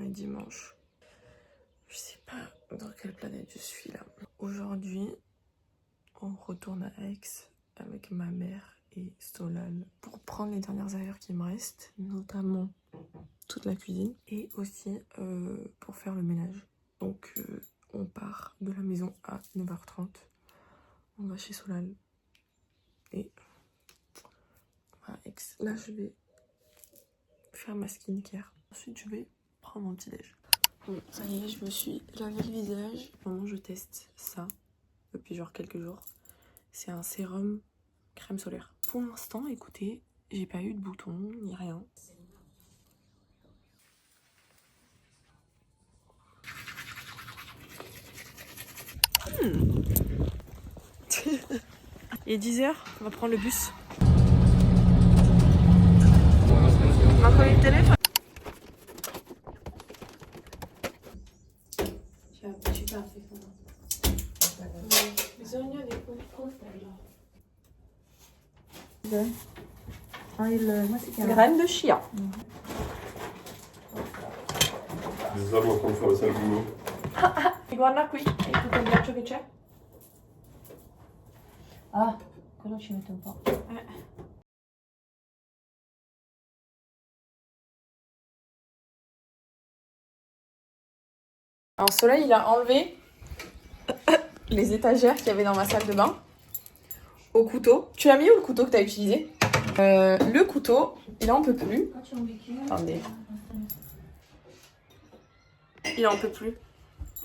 est dimanche. Je sais pas dans quelle planète je suis là. Aujourd'hui, on retourne à Aix avec ma mère et Solal pour prendre les dernières affaires qui me restent, notamment toute la cuisine et aussi pour faire le ménage. Donc on part de la maison à 9h30. On va chez Solal et à Aix. Là, je vais faire ma skincare. Ensuite, je vais prendre mon petit déj. Bon, ça y est, je me suis lavé le visage. Vraiment, je teste ça depuis genre quelques jours. C'est un sérum crème solaire. Pour l'instant, écoutez, j'ai pas eu de boutons ni rien. Il est 10h, on va prendre le bus. On va coller le téléphone. Graines de chia. Stanno con fare salvino. Guarda qui, è tutto il ghiaccio che c'è. Ah, quello ci mette un po'. Alors Soleil, il a enlevé les étagères qu'il y avait dans ma salle de bain au couteau. Tu l'as mis où le couteau que tu as utilisé? Le couteau, il en peut plus. Attendez. Il en peut plus.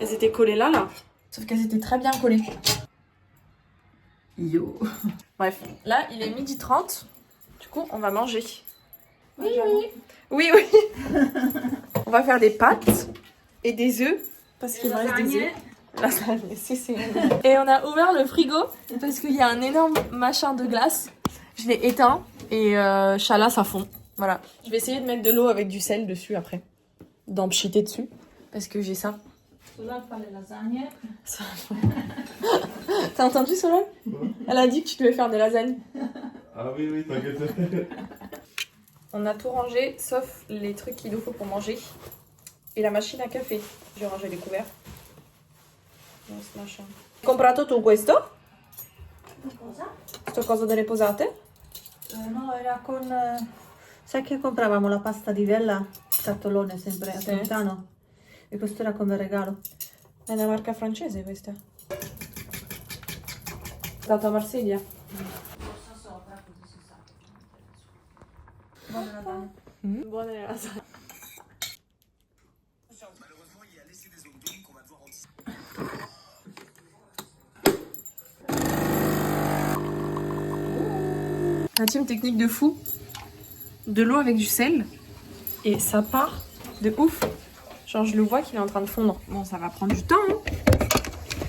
Elles étaient collées là. Sauf qu'elles étaient très bien collées. Yo. Bref, là, il est 12h30. Du coup, on va manger. Oui, oui. Oui, oui. On va faire des pâtes et des œufs. Parce qu'il me reste des œufs. Lasagne, c'est. Et on a ouvert le frigo parce qu'il y a un énorme machin de glace. Je l'ai éteint et chala, ça fond. Voilà. Je vais essayer de mettre de l'eau avec du sel dessus après. D'en pchiter dessus. Parce que j'ai ça. Solal fa le lasagne. T'as entendu Solal? Elle a dit que tu devais faire des lasagnes. Ah oui, oui, t'inquiète. On a tout rangé sauf les trucs qu'il nous faut pour manger. Et la machine à café. J'ai rangé les couverts. Dans ce machin. Hai comprato tu questo? Cosa? Sto coso delle posate? No, era con... sai che compravamo la pasta di vella? Cartolone sempre a Sì. Milano. E questo era come regalo. È una marca francese questa. Dato a Marsiglia. Rossa sopra, così si sa. Buona lasagne. Buone le lasagne. Malheureusement, il a laissé des zones d'ombre qu'on va devoir anticiper. La team technique de fou. De l'eau avec du sel. Et ça part de ouf. Genre je le vois qu'il est en train de fondre. Bon ça va prendre du temps. Hein.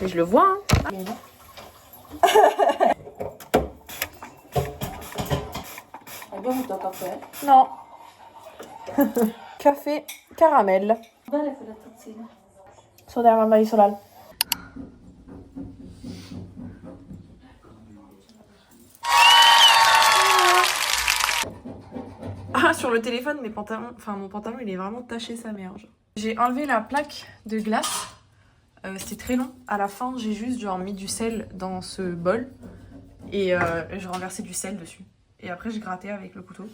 Mais je le vois. Hein. Hai bevuto caffè? Non. Café caramel. Belle quelle tazzine. Sono della mamma di Solal. Ah, sur le téléphone, mes pantalons, enfin mon pantalon, il est vraiment taché sa mère. Genre. J'ai enlevé la plaque de glace. C'était très long. À la fin, j'ai juste genre mis du sel dans ce bol et j'ai renversé du sel dessus. Et après, j'ai gratté avec le couteau.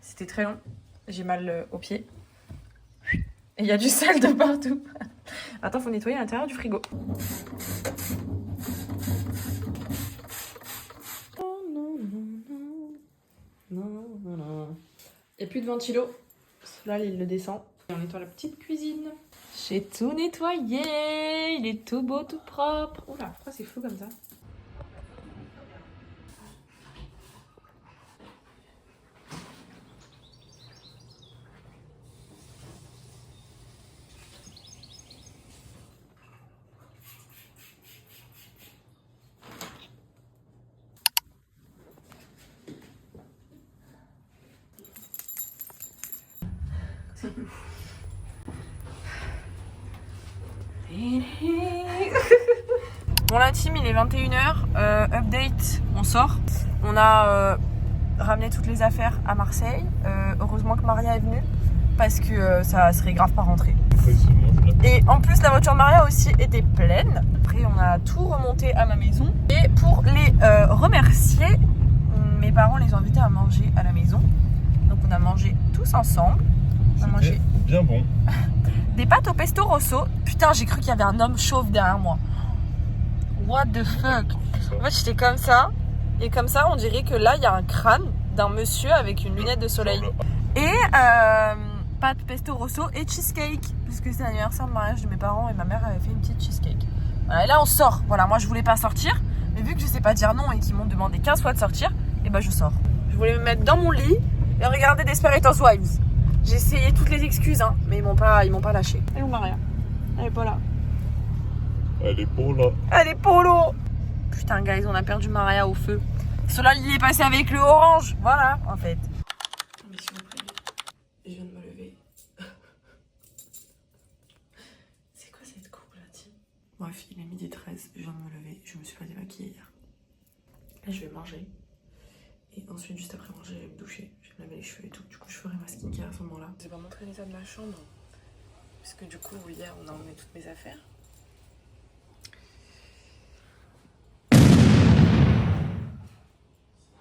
C'était très long. J'ai mal aux pieds. Et il y a du sel de partout. Attends, faut nettoyer l'intérieur du frigo. Il n'y a plus de ventilo. Là, il le descend. Et on nettoie la petite cuisine. J'ai tout nettoyé. Il est tout beau, tout propre. Oula, pourquoi c'est flou comme ça? Bon la team il est 21h, update, on sort. On a ramené toutes les affaires à Marseille. Heureusement que Maria est venue parce que ça serait grave pas rentré. Après, c'est moi, je l'attends. Et en plus, la voiture de Maria aussi était pleine. Après, on a tout remonté à ma maison. Et pour les remercier, mes parents les ont invités à manger à la maison. Donc on a mangé tous ensemble. On a mangé Bien bon. des pâtes au pesto rosso. Putain, j'ai cru qu'il y avait un homme chauve derrière moi. What the fuck? En fait, j'étais comme ça. Et comme ça, on dirait que là, il y a un crâne d'un monsieur avec une lunette de soleil. Et pâtes pesto rosso et cheesecake. Puisque c'est l'anniversaire de mariage de mes parents et ma mère avait fait une petite cheesecake. Voilà, et là, on sort. Voilà, moi, je voulais pas sortir. Mais vu que je sais pas dire non et qu'ils m'ont demandé 15 fois de sortir, et ben je sors. Je voulais me mettre dans mon lit et regarder Desperate Housewives. J'ai essayé toutes les excuses, hein, mais ils m'ont pas lâché. Elle est où Maria? Elle est pas là. Elle est pour là. Elle est polo. Putain, guys, on a perdu Maria au feu. Cela, il est passé avec le orange. Voilà, en fait. Mais s'il vous plaît, je viens de me lever. C'est quoi cette coupe là, Tim? Bref, il est 12h13, je viens de me lever. Je me suis pas démaquillée hier. Là, je vais manger. Et ensuite, juste après manger, je vais me doucher. Je vais me laver les cheveux et tout. Du coup, je ferai ma skincare à ce moment-là. Je vais pas montrer l'état de ma chambre. Parce que du coup, hier, on a emmené toutes mes affaires.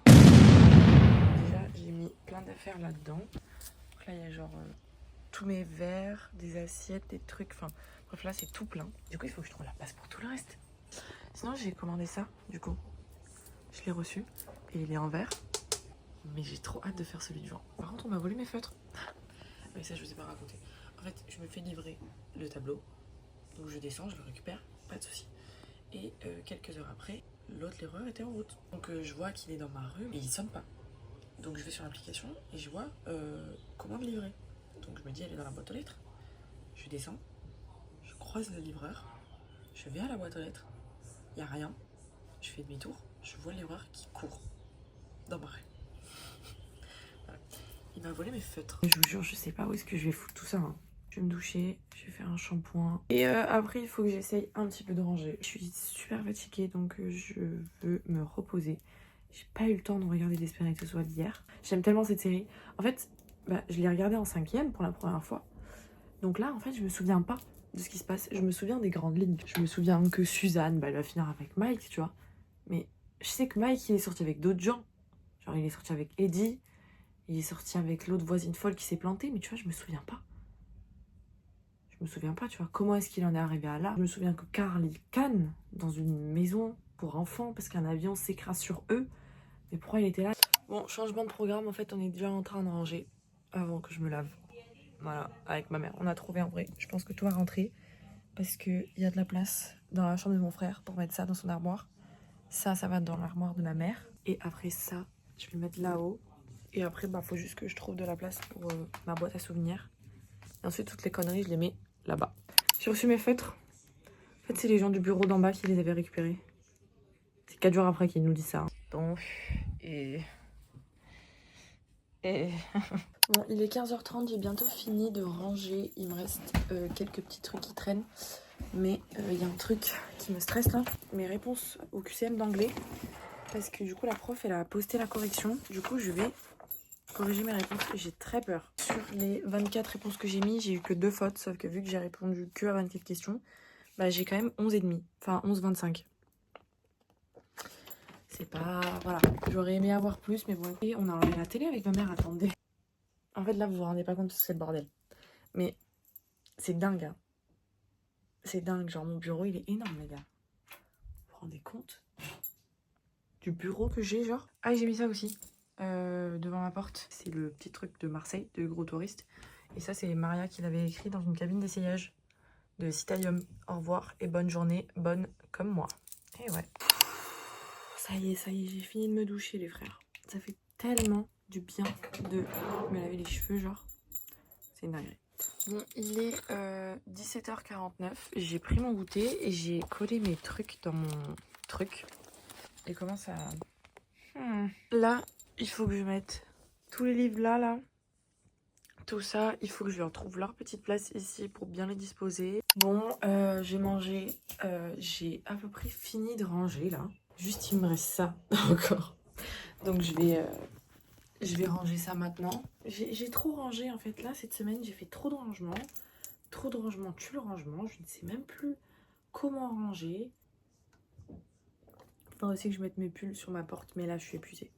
Déjà, j'ai mis plein d'affaires là-dedans. Donc là, il y a genre tous mes verres, des assiettes, des trucs. Enfin, bref, là, c'est tout plein. Du coup, il faut que je trouve la place pour tout le reste. Sinon, j'ai commandé ça, du coup. Je l'ai reçu et il est en verre. Mais j'ai trop hâte de faire celui de juin. Par contre, on m'a volé mes feutres. Mais ça, je vous ai pas raconté. En fait, je me fais livrer le tableau. Donc je descends, je le récupère, pas de souci. Et quelques heures après, l'autre livreur était en route. Donc je vois qu'il est dans ma rue et il sonne pas. Donc je vais sur l'application et je vois commande livrée. Donc je me dis, elle est dans la boîte aux lettres. Je descends, je croise le livreur, je vais à la boîte aux lettres, il n'y a rien. Je fais demi-tour, je vois le livreur qui court dans ma rue. Voilà. Il m'a volé mes feutres. Je vous jure, je sais pas où est-ce que je vais foutre tout ça. Hein. Je vais me doucher, je vais faire un shampoing. Et après, il faut que j'essaye un petit peu de ranger. Je suis super fatiguée, donc je veux me reposer. J'ai pas eu le temps de regarder Desperate Housewives hier. J'aime tellement cette série. En fait, je l'ai regardée en 5e pour la première fois. Donc là, en fait, je me souviens pas de ce qui se passe. Je me souviens des grandes lignes. Je me souviens que Suzanne, elle va finir avec Mike, tu vois. Mais je sais que Mike, il est sorti avec d'autres gens. Genre, il est sorti avec Eddie. Il est sorti avec l'autre voisine folle qui s'est plantée. Mais tu vois, je me souviens pas. Je me souviens pas, tu vois. Comment est-ce qu'il en est arrivé à là? Je me souviens que Carl, il canne dans une maison pour enfants parce qu'un avion s'écrase sur eux. Mais pourquoi il était là? Bon, changement de programme. En fait, on est déjà en train de ranger avant que je me lave. Voilà, avec ma mère. On a trouvé en vrai. Je pense que tout va rentrer. Parce qu'il y a de la place dans la chambre de mon frère pour mettre ça dans son armoire. Ça va dans l'armoire de ma mère. Et après ça, je vais le mettre là-haut. Et après, faut juste que je trouve de la place pour ma boîte à souvenirs. Et ensuite, toutes les conneries, je les mets là-bas. J'ai reçu mes feutres. En fait, c'est les gens du bureau d'en bas qui les avaient récupérés. C'est 4 jours après qu'ils nous disent ça. Hein. Donc, Bon, il est 15h30, j'ai bientôt fini de ranger. Il me reste quelques petits trucs qui traînent. Mais il y a un truc qui me stresse là. Mes réponses au QCM d'anglais. Parce que du coup, la prof, elle a posté la correction. Du coup, je vais corriger mes réponses. J'ai très peur. Sur les 24 réponses que j'ai mis, j'ai eu que 2 fautes. Sauf que vu que j'ai répondu que à 24 questions, j'ai quand même 11,5. Enfin, 11,25. C'est pas... Voilà. J'aurais aimé avoir plus, mais bon. Et on a enlevé la télé avec ma mère, attendez. En fait, là, vous vous rendez pas compte de ce bordel. Mais c'est dingue, hein. C'est dingue. Genre, mon bureau, il est énorme, les gars. Vous vous rendez compte du bureau que j'ai, genre? Ah, j'ai mis ça aussi. Devant ma porte. C'est le petit truc de Marseille, de gros touristes. Et ça, c'est Maria qui l'avait écrit dans une cabine d'essayage de Citalium. Au revoir et bonne journée. Bonne comme moi. Et ouais. Ça y est, j'ai fini de me doucher, les frères. Ça fait tellement du bien de me laver les cheveux, genre. C'est une dinguerie. Bon, il est 17h49. J'ai pris mon goûter et j'ai collé mes trucs dans mon truc. Et comment ça... Là, il faut que je mette tous les livres là. Tout ça, il faut que je leur trouve leur petite place ici pour bien les disposer. Bon, j'ai mangé. J'ai à peu près fini de ranger là. Juste, il me reste ça encore. Donc, je Je vais ranger ça maintenant. J'ai trop rangé en fait. Là, cette semaine, j'ai fait trop de rangement. Trop de rangement tue le rangement. Je ne sais même plus comment ranger. Faudrait aussi que je mette mes pulls sur ma porte. Mais là, je suis épuisée.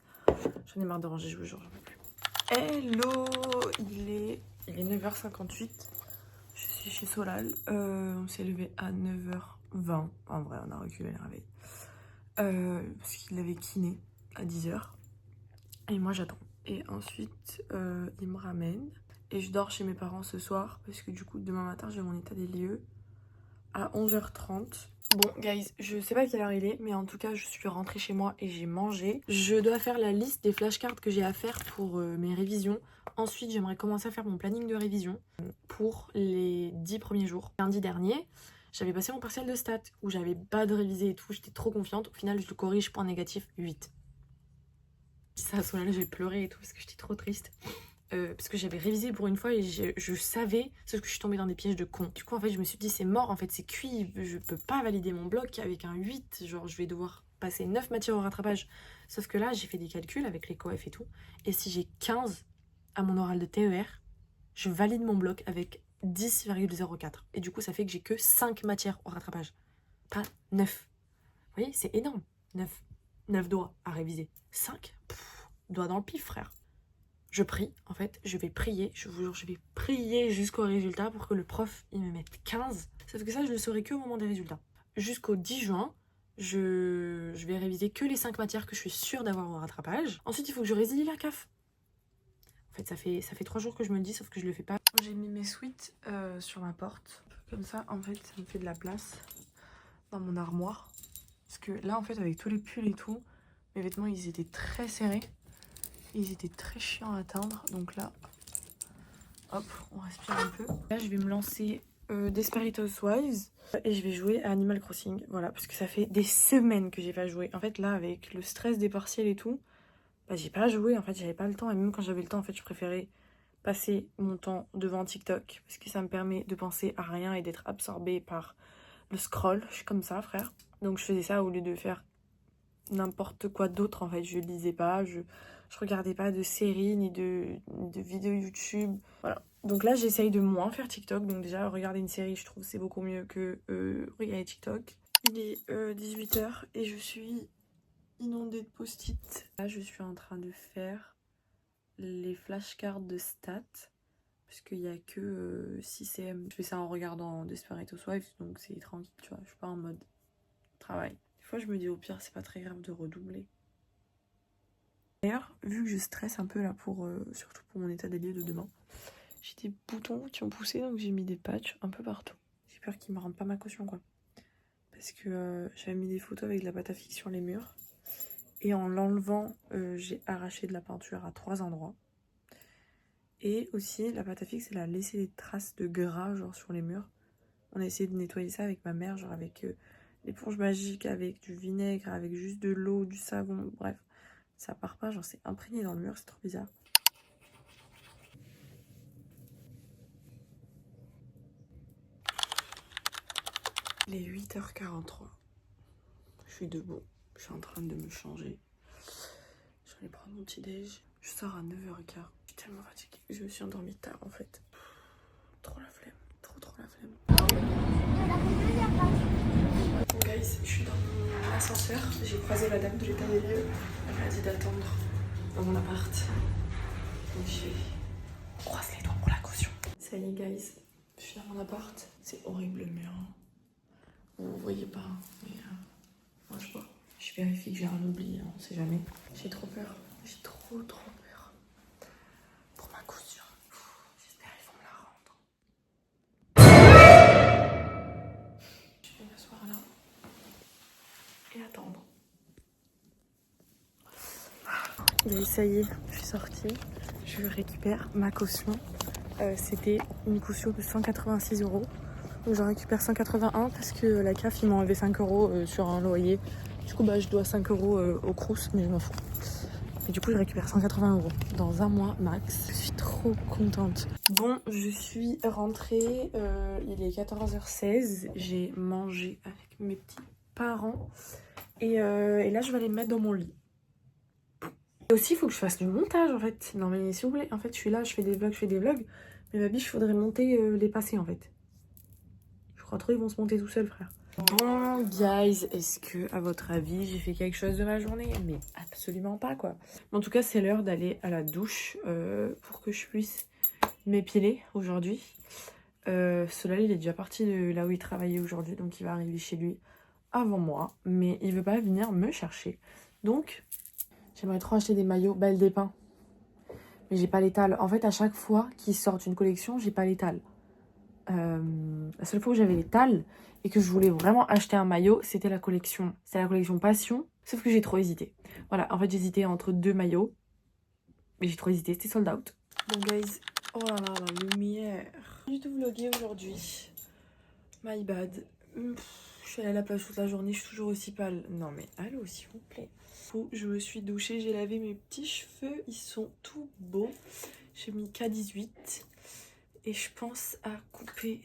J'en ai marre de ranger, je vous jure, j'en peux plus. Hello, il est 9h58. Je suis chez Solal. On s'est levé à 9h20. En vrai, on a reculé le réveil. Parce qu'il avait kiné à 10h. Et moi, j'attends. Et ensuite, il me ramène. Et je dors chez mes parents ce soir. Parce que du coup, demain matin, j'ai mon état des lieux à 11h30. Bon, guys, je sais pas quelle heure il est. Mais en tout cas, je suis rentrée chez moi et j'ai mangé. Je dois faire la liste des flashcards que j'ai à faire pour mes révisions. Ensuite, j'aimerais commencer à faire mon planning de révision pour les 10 premiers jours. Lundi dernier, j'avais passé mon partiel de stats où j'avais pas de révisé et tout. J'étais trop confiante. Au final, je le corrige, point négatif, 8. Ça, à ce moment-là, j'ai pleuré et tout parce que j'étais trop triste. Parce que j'avais révisé pour une fois et je savais, sauf que je suis tombée dans des pièges de con. Du coup, en fait, je me suis dit, c'est mort, en fait, c'est cuit. Je peux pas valider mon bloc avec un 8. Genre, je vais devoir passer 9 matières au rattrapage. Sauf que là, j'ai fait des calculs avec les coefs et tout. Et si j'ai 15 à mon oral de TER, je valide mon bloc avec 10,04. Et du coup, ça fait que j'ai que 5 matières au rattrapage. Pas 9. Vous voyez, c'est énorme. 9 doigts à réviser. 5 doigts dans le pif, frère. Je prie, en fait, je vais prier, je vous jure, je vais prier jusqu'au résultat pour que le prof, il me mette 15. Sauf que ça, je le saurai que au moment des résultats. Jusqu'au 10 juin, je vais réviser que les 5 matières que je suis sûre d'avoir au rattrapage. Ensuite, il faut que je résilie la CAF. En fait, ça fait 3 jours que je me le dis, sauf que je le fais pas. J'ai mis mes sweats sur ma porte. Comme ça, en fait, ça me fait de la place dans mon armoire. Parce que là, en fait, avec tous les pulls et tout, mes vêtements, ils étaient très serrés. Ils étaient très chiants à atteindre. Donc là, hop, on respire un peu. Là, je vais me lancer Desperate Housewives. Et je vais jouer à Animal Crossing. Voilà, parce que ça fait des semaines que j'ai pas joué. En fait, là, avec le stress des partiels et tout, bah, j'ai pas joué. En fait, j'avais pas le temps. Et même quand j'avais le temps, en fait, je préférais passer mon temps devant TikTok. Parce que ça me permet de penser à rien et d'être absorbée par le scroll. Je suis comme ça, frère. Donc, je faisais ça au lieu de faire n'importe quoi d'autre. En fait, je lisais pas, je regardais pas de séries ni de vidéos YouTube. Voilà. Donc là, j'essaye de moins faire TikTok. Donc déjà, regarder une série, je trouve c'est beaucoup mieux que regarder TikTok. Il est 18h et je suis inondée de post-it. Là, je suis en train de faire les flashcards de stats. Parce qu'il n'y a que 6 CM. Je fais ça en regardant Desperate Housewives, donc c'est tranquille, tu vois. Je suis pas en mode travail. Des fois, je me dis au pire, c'est pas très grave de redoubler. D'ailleurs, vu que je stresse un peu là pour surtout pour mon état des lieux de demain, j'ai des boutons qui ont poussé, donc j'ai mis des patchs un peu partout. J'ai peur qu'ils me rendent pas ma caution, quoi. Parce que j'avais mis des photos avec de la pâte à fixe sur les murs. Et en l'enlevant, j'ai arraché de la peinture à 3 endroits. Et aussi, la pâte à fixe, elle a laissé des traces de gras, genre sur les murs. On a essayé de nettoyer ça avec ma mère, genre avec l'éponge magique, avec du vinaigre, avec juste de l'eau, du savon, bref. Ça part pas, genre c'est imprégné dans le mur, c'est trop bizarre. Il est 8h43. Je suis debout. Je suis en train de me changer. Je vais aller prendre mon petit déj. Je sors à 9h15. Je suis tellement fatiguée. Je me suis endormie tard en fait. Trop la flemme. Trop la flemme. Bon guys, je suis dans mon ascenseur. J'ai croisé la dame de l'état des lieux. Elle m'a dit d'attendre dans mon appart. Donc on croise les doigts pour la caution. Ça y est guys, je suis dans mon appart. C'est horrible le mur. Vous voyez pas, mais moi je vois. Je vérifie que j'ai rien oublié, on sait jamais. J'ai trop peur. J'ai trop peur. Pour ma caution. J'espère qu'ils vont me la rendre. Je vais m'asseoir là. Et attendre. Et ça y est, je suis sortie. Je récupère ma caution. C'était une caution de 186 €. Donc j'en récupère 181 parce que la CAF ils m'ont enlevé 5 € sur un loyer. Du coup bah je dois 5 € au Crous, mais je m'en fous. Et du coup je récupère 180 € dans un mois max. Je suis trop contente. Bon, je suis rentrée, il est 14h16. J'ai mangé avec mes petits parents. Et là je vais aller me mettre dans mon lit. Et aussi, il faut que je fasse du montage en fait. Non mais s'il vous plaît, en fait, je suis là, je fais des vlogs. Mais ma biche, il faudrait monter les passés en fait. Je crois trop ils vont se monter tout seuls, frère. Bon, guys, est-ce que, à votre avis, j'ai fait quelque chose de ma journée? Mais absolument pas, quoi. En tout cas, c'est l'heure d'aller à la douche pour que je puisse m'épiler aujourd'hui. Solal, il est déjà parti de là où il travaillait aujourd'hui, donc il va arriver chez lui avant moi. Mais il veut pas venir me chercher. Donc, j'aimerais trop acheter des maillots Belle des Pins. Mais j'ai pas l'étal. En fait, à chaque fois qu'ils sortent une collection, j'ai pas l'étal. La seule fois où j'avais l'étal et que je voulais vraiment acheter un maillot, c'était la collection Passion. Sauf que j'ai trop hésité. Voilà, en fait, j'hésitais entre 2 maillots. Mais j'ai trop hésité, c'était sold out. Bon, guys, oh là là, la lumière. J'ai du tout vlogué aujourd'hui. My bad. Je suis allée à la plage toute la journée, je suis toujours aussi pâle. Non mais allô, s'il vous plaît. Je me suis douchée, j'ai lavé mes petits cheveux, ils sont tout beaux. J'ai mis K18 et je pense à couper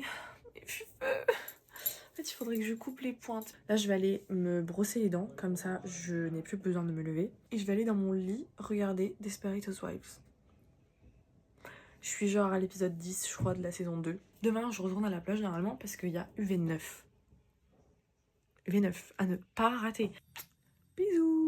mes cheveux. En fait, il faudrait que je coupe les pointes. Là, je vais aller me brosser les dents, comme ça, je n'ai plus besoin de me lever. Et je vais aller dans mon lit regarder Desperate Housewives. Je suis genre à l'épisode 10, je crois, de la saison 2. Demain, je retourne à la plage normalement parce qu'il y a UV9. UV9 à ne pas rater. Bisous.